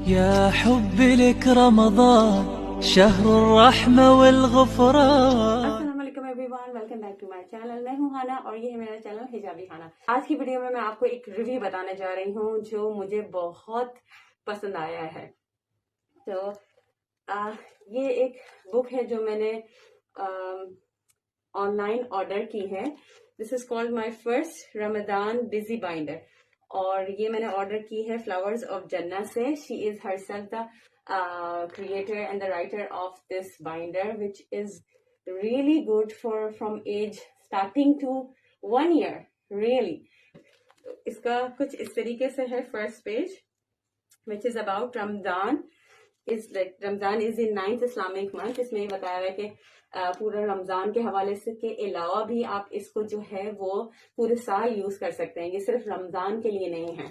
يا حبي لك رمضان شهر الرحمة والغفران. अस्सलाम वालेकुम everyone, welcome back to my channel. मैं हूं हाना और ये है मेरा चैनल हिजाबी हाना। आज की वीडियो में मैं आपको एक रिव्यू बताने जा रही हूं जो मुझे बहुत पसंद आया है। तो ये एक बुक है जो मैंने ऑनलाइन ऑर्डर की है। This is called my first Ramzan busy binder और ये मैंने ऑर्डर की है फ्लावर्स ऑफ जन्ना से। She is herself the creator and the writer of this binder, which is really good for from age starting to 1 year really. इसका कुछ इस तरीके से है first page, which is about Ramadan is like Ramadan is in 9th Islamic month. इसमें बताया हुआ है कि पूरा रमजान के हवाले से के अलावा भी आप इसको जो है वो पूरे साल यूज कर सकते हैं, ये सिर्फ रमजान के लिए नहीं है।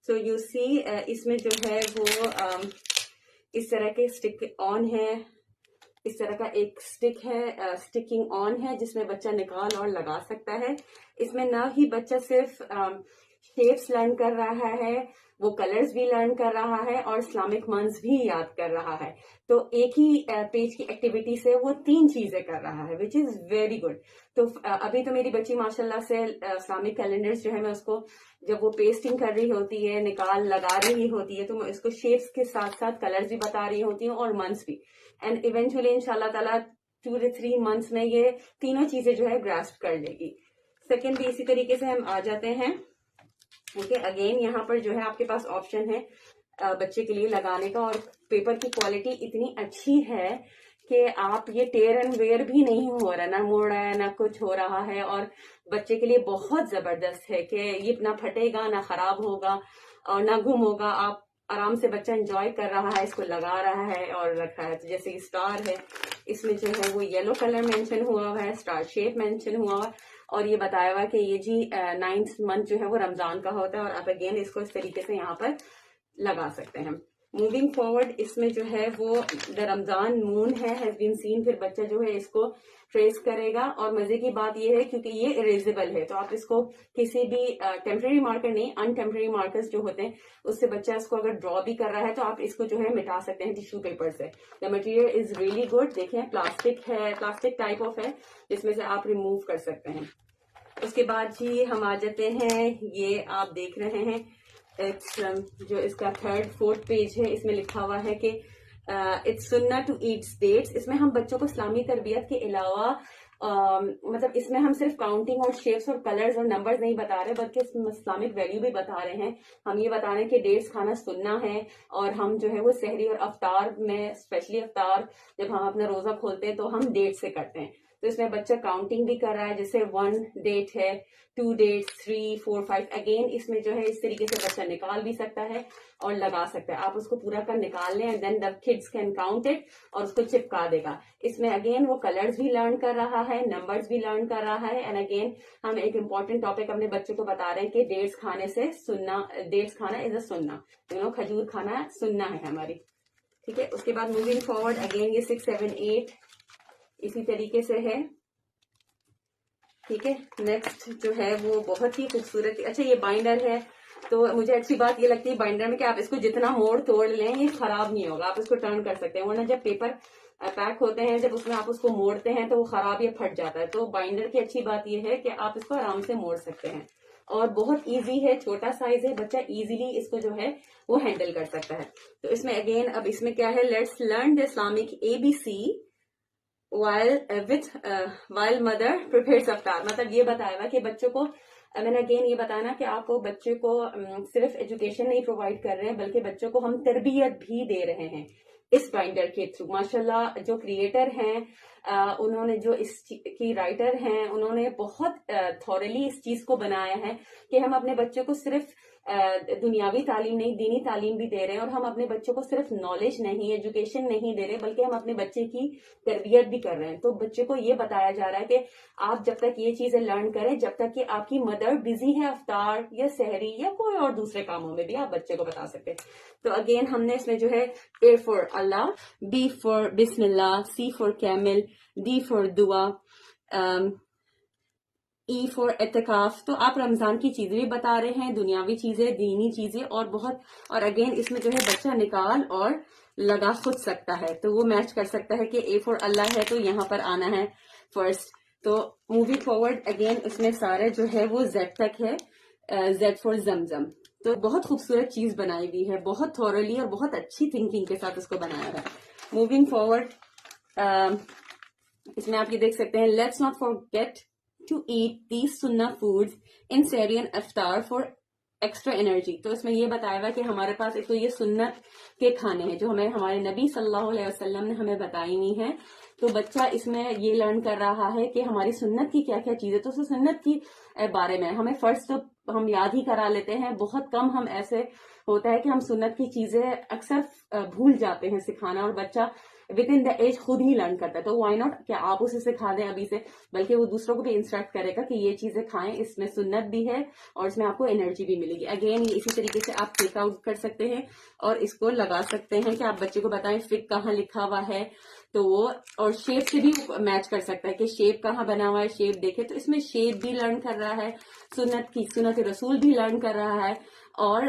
सो यू सी इसमें जो है वो इस तरह के स्टिक ऑन है, इस तरह का एक स्टिक है, स्टिकिंग ऑन है जिसमें बच्चा निकाल और लगा सकता है। इसमें ना ही बच्चा सिर्फ शेप्स लर्न कर रहा है, वो कलर्स भी लर्न कर रहा है और इस्लामिक मंथ्स भी याद कर रहा है। तो एक ही पेज की एक्टिविटी से वो 3 चीजें कर रहा है, विच इज वेरी गुड। तो अभी तो मेरी बच्ची माशाल्लाह से इस्लामिक कैलेंडर्स जो है मैं उसको जब वो पेस्टिंग कर रही होती है, निकाल लगा रही होती है, तो मैं इसको शेप्स के साथ साथ कलर्स भी बता रही होती हूँ और मंथ्स भी। एंड इवेंचुअली इंशाल्लाह ताला 2 से 3 मंथ्स में ये तीनों चीजें जो है ग्रास्प कर लेगी। सेकेंड भी इसी तरीके से हम आ जाते हैं। ओके, अगेन यहाँ पर जो है आपके पास ऑप्शन है बच्चे के लिए लगाने का और पेपर की क्वालिटी इतनी अच्छी है कि आप ये टेयर एंड वेयर भी नहीं हो रहा, ना मुड़ रहा है ना कुछ हो रहा है, और बच्चे के लिए बहुत जबरदस्त है कि ये ना फटेगा ना खराब होगा और ना गुम होगा। आप आराम से बच्चा एंजॉय कर रहा है, इसको लगा रहा है और रखा है। तो जैसे स्टार है, इसमें जो है वो येलो कलर मेंशन हुआ हुआ है, स्टार शेप मेंशन हुआ हुआ और ये बताया हुआ कि ये जी 9th मंथ जो है वो रमजान का होता है और आप अगेन इसको इस तरीके से यहाँ पर लगा सकते हैं। मूविंग फॉरवर्ड इसमें जो है वो द रमजान मून है हैज बीन सीन, फिर बच्चा जो है इसको ट्रेस करेगा और मजे की बात ये है क्योंकि ये इरेजेबल है तो आप इसको किसी भी टेम्पररी मार्कर नहीं, अनटेम्पररी मार्कर्स जो होते हैं उससे बच्चा इसको अगर ड्रॉ भी कर रहा है तो आप इसको जो है मिटा सकते हैं टिश्यू पेपर से। The material is really good. देखें प्लास्टिक है, प्लास्टिक टाइप ऑफ है जिसमें से आप रिमूव कर सकते हैं। उसके बाद जी हम आ जाते हैं, ये आप देख रहे हैं जो इसका 3rd 4th पेज है, इसमें लिखा हुआ है कि इट्स सुन्ना टू ईट डेट्स। इसमें हम बच्चों को इस्लामी तरबियत के अलावा मतलब इसमें हम सिर्फ काउंटिंग और शेप्स और कलर्स और नंबर्स नहीं बता रहे बल्कि इस्लामिक वैल्यू भी बता रहे हैं। हम ये बता रहे हैं कि डेट्स खाना सुन्ना है और हम जो है वो सहरी और अफ्तार में, स्पेशली अफ्तार जब हम अपना रोजा खोलते हैं तो हम डेट से करते हैं। तो इसमें बच्चा काउंटिंग भी कर रहा है, जैसे 1 डेट है, 2 डेट्स, 3, 4, 5। अगेन इसमें जो है इस तरीके से बच्चा निकाल भी सकता है और लगा सकता है। आप उसको पूरा कर निकाल लें and then the kids can count it और उसको चिपका देगा। इसमें अगेन वो कलर्स भी लर्न कर रहा है, नंबर्स भी लर्न कर रहा है एंड अगेन हम एक इम्पॉर्टेंट टॉपिक अपने बच्चों को बता रहे हैं कि डेट्स खाने से सुन्ना, डेट्स खाना इज अ सुन्ना, खजूर खाना सुन्ना है हमारी। ठीक है, उसके बाद मूविंग फॉरवर्ड अगेन ये 6, 7, 8 इसी तरीके से है। ठीक है, नेक्स्ट जो है वो बहुत ही खूबसूरत। अच्छा, ये बाइंडर है तो मुझे अच्छी बात ये लगती है बाइंडर में कि आप इसको जितना मोड़ तोड़ लें ये खराब नहीं होगा, आप इसको टर्न कर सकते हैं। वरना जब पेपर पैक होते हैं, जब उसमें आप उसको मोड़ते हैं तो वो खराब या फट जाता है। तो बाइंडर की अच्छी बात ये है कि आप इसको आराम से मोड़ सकते हैं और बहुत इजी है, छोटा साइज है, बच्चा इजीली इसको जो है वो हैंडल कर सकता है। तो इसमें अगेन अब इसमें क्या है, let's learn the Islamic ABC while mother prepares अफ्तार। मतलब ये बताया हुआ कि बच्चों को, मैंने अगेन ये बताया ना कि आपको बच्चे को सिर्फ एजुकेशन नहीं प्रोवाइड कर रहे हैं बल्कि बच्चों को हम तरबियत भी दे रहे हैं इस बाइंडर के थ्रू। माशाल्लाह जो क्रिएटर हैं उन्होंने, जो इसकी राइटर हैं, उन्होंने बहुत थॉरली इस चीज को बनाया है कि हम अपने बच्चों को सिर्फ दुनियावी तालीम नहीं, दीनी तालीम भी दे रहे हैं और हम अपने बच्चों को सिर्फ नॉलेज नहीं, एजुकेशन नहीं दे रहे बल्कि हम अपने बच्चे की तरबियत भी कर रहे हैं। तो बच्चे को ये बताया जा रहा है कि आप जब तक ये चीजें लर्न करें, जब तक कि आपकी मदर बिजी है अफ्तार या सहरी या कोई और दूसरे कामों में भी आप बच्चे को बता सकते हैं। तो अगेन हमने इसमें जो है A for Allah, B for Bismillah, C for camel, D for दुआ, ای فور اعتکاف. تو آپ رمضان کی چیزیں بھی بتا رہے ہیں, دنیاوی چیزیں, دینی چیزیں, اور بہت, اور اگین اس میں جو ہے بچہ نکال اور لگا خود سکتا ہے, تو وہ میچ کر سکتا ہے کہ اے فور اللہ ہے تو یہاں پر آنا ہے فرسٹ. تو موونگ فارورڈ اگین اس میں سارے جو ہے وہ زیڈ تک ہے, زیڈ فور زمزم. تو بہت خوبصورت چیز بنائی ہوئی ہے, بہت تھورلی اور بہت اچھی تھنکنگ کے ساتھ اس کو بنایا ہے. موونگ فارورڈ اس میں آپ یہ دیکھ سکتے ہیں, let's not forget to eat these سنہ foods in sehri and iftar for extra energy. تو اس میں یہ بتایا ہوا کہ ہمارے پاس ایک تو یہ سنت کے کھانے ہیں جو ہمیں ہمارے نبی صلی اللہ علیہ وسلم نے ہمیں بتائی ہوئی ہیں. تو بچہ اس میں یہ لرن کر رہا ہے کہ ہماری سنت کی کیا کیا چیزیں. تو اس سنت کی بارے میں ہمیں فرسٹ تو ہم یاد ہی کرا لیتے ہیں, بہت کم ہم ایسے ہوتا ہے کہ ہم سنت کی چیزیں اکثر بھول جاتے ہیں سکھانا, اور بچہ ود ان دا ایج خود ہی لرن کرتا ہے. تو وائی ناٹ کہ آپ اسے سکھا دیں ابھی سے, بلکہ وہ دوسروں کو بھی انسٹرکٹ کرے گا کہ یہ چیزیں کھائیں, اس میں سنت بھی ہے اور اس میں آپ کو انرجی بھی ملے گی. اگین یہ اسی طریقے سے آپ ٹیک آؤٹ کر سکتے ہیں اور اس کو لگا سکتے ہیں کہ آپ بچے کو بتائیں فک کہاں لکھا ہوا ہے, تو وہ اور شیپ سے بھی میچ کر سکتا ہے کہ شیپ کہاں بنا ہوا ہے, شیپ دیکھے. تو اس میں شیپ بھی لرن کر رہا ہے, سنت رسول بھی لرن کر رہا ہے, اور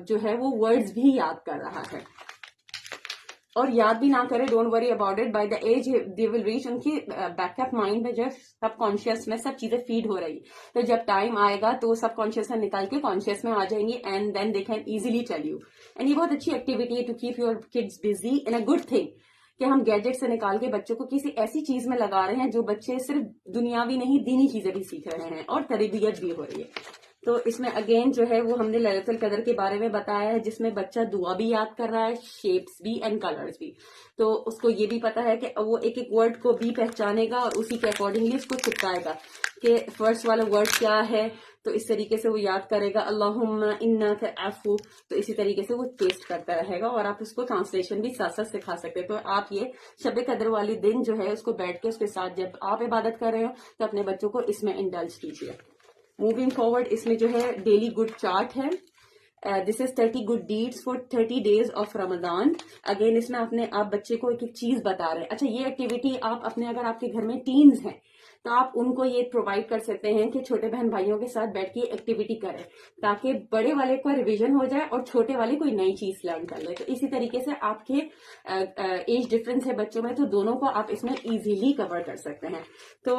جو ہے وہ ورڈز بھی یاد کر رہا ہے. اور یاد بھی نہ کرے, don't worry about it, by the age they will reach. ان کی بیک اپ مائنڈ میں جو سب کانشیس میں سب چیزیں فیڈ ہو رہی, تو جب ٹائم آئے گا تو سب کانشیس میں نکال کے کانشیس میں آ جائیں گی, and then they can easily tell you. And یہ بہت اچھی ایکٹیویٹی ہے to keep your kids busy in a good thing, کہ ہم گیجٹ سے نکال کے بچوں کو کسی ایسی چیز میں لگا رہے ہیں جو بچے صرف دنیاوی نہیں دینی چیزیں بھی سیکھ رہے ہیں اور تربیت بھی ہو رہی ہے. تو اس میں اگین جو ہے وہ ہم نے لیلۃ القدر کے بارے میں بتایا ہے, جس میں بچہ دعا بھی یاد کر رہا ہے, شیپس بھی اینڈ کلرز بھی. تو اس کو یہ بھی پتا ہے کہ وہ ایک ایک ورڈ کو بھی پہچانے گا اور اسی کے اکارڈنگلی اس کو چپکائے گا کہ فرسٹ والا ورڈ کیا ہے, تو اس طریقے سے وہ یاد کرے گا. اللہم انک عفو, تو اسی طریقے سے وہ ٹیسٹ کرتا رہے گا, اور آپ اس کو ٹرانسلیشن بھی ساتھ ساتھ سکھا سکتے. تو آپ یہ شب قدر والی دن جو ہے اس کو بیٹھ کے اس کے ساتھ جب آپ عبادت کر رہے ہو تو اپنے بچوں کو اس میں انڈلج کیجیے. موونگ فارورڈ اس میں جو ہے ڈیلی گڈ چارٹ ہے. This is 30 good deeds for 30 days of Ramadan. Again اس میں آپ بچے کو ایک ایک چیز بتا رہے ہیں. اچھا, یہ ایکٹیویٹی آپ اپنے, اگر آپ کے گھر میں ٹینز ہیں تو آپ ان کو یہ پرووائڈ کر سکتے ہیں کہ چھوٹے بہن بھائیوں کے ساتھ بیٹھ کے ایکٹیویٹی کریں, تاکہ بڑے والے کا ریویژن ہو جائے اور چھوٹے والے کوئی نئی چیز لرن کر لے. تو اسی طریقے سے آپ کے ایج ڈفرینس ہے بچوں میں, تو دونوں کو آپ اس میں ایزیلی کور کر سکتے ہیں. تو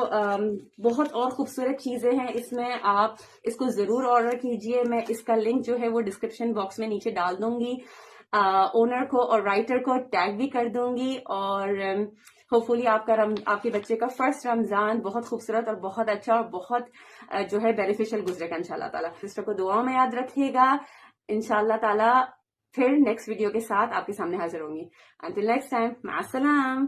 بہت اور خوبصورت چیزیں ہیں اس میں, آپ اس کو ضرور آرڈر کیجئے. میں اس کا لنک جو ہے وہ ڈسکرپشن باکس میں نیچے ڈال دوں گی, اونر کو اور رائٹر کو ٹیگ بھی کر دوں گی, اور ہوپ فلی آپ کے بچے کا فرسٹ رمضان بہت خوبصورت اور بہت اچھا اور بہت جو ہے بینیفیشل گزرے گا انشاءاللہ تعالیٰ. سسٹر کو دعا میں یاد رکھیے گا. انشاءاللہ تعالیٰ پھر نیکسٹ ویڈیو کے ساتھ آپ کے سامنے حاضر ہوں گی. انٹل نیکسٹ ٹائم, مع السلام.